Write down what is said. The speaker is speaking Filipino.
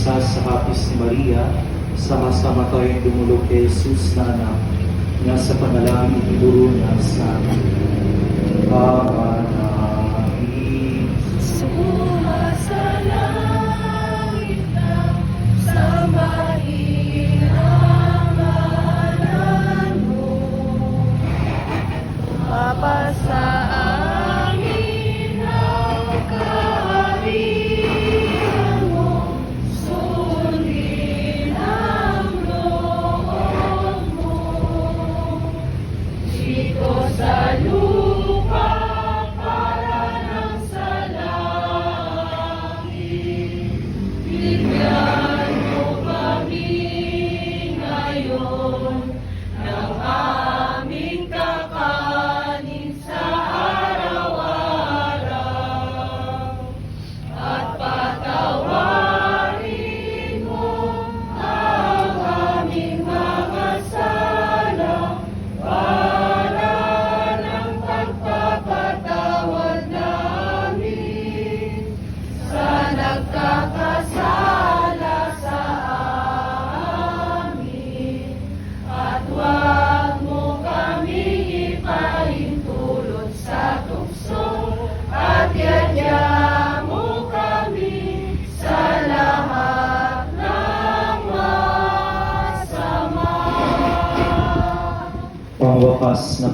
misa sa hapis ni Maria, sama-sama tayong dumulog kay Jesus na anak, nga sa panalangin ituro niya sa amin. Ama namin, sumasalangit ka, sambahin ang ngalan mo. Mapasa amin ang kaharian mo, sundin ang loob mo. Dito sa lupa para ng sa langit, bigyan mo kami ngayon ng aming kakanin sa araw-araw, at patawarin mo ang aming mga sala para ng pagpapatawad namin sa nagkakasala sa amin, at huwag mo kaming ipahintulot sa tukso, at yadya mo kami sa lahat ng masama. pangwakas na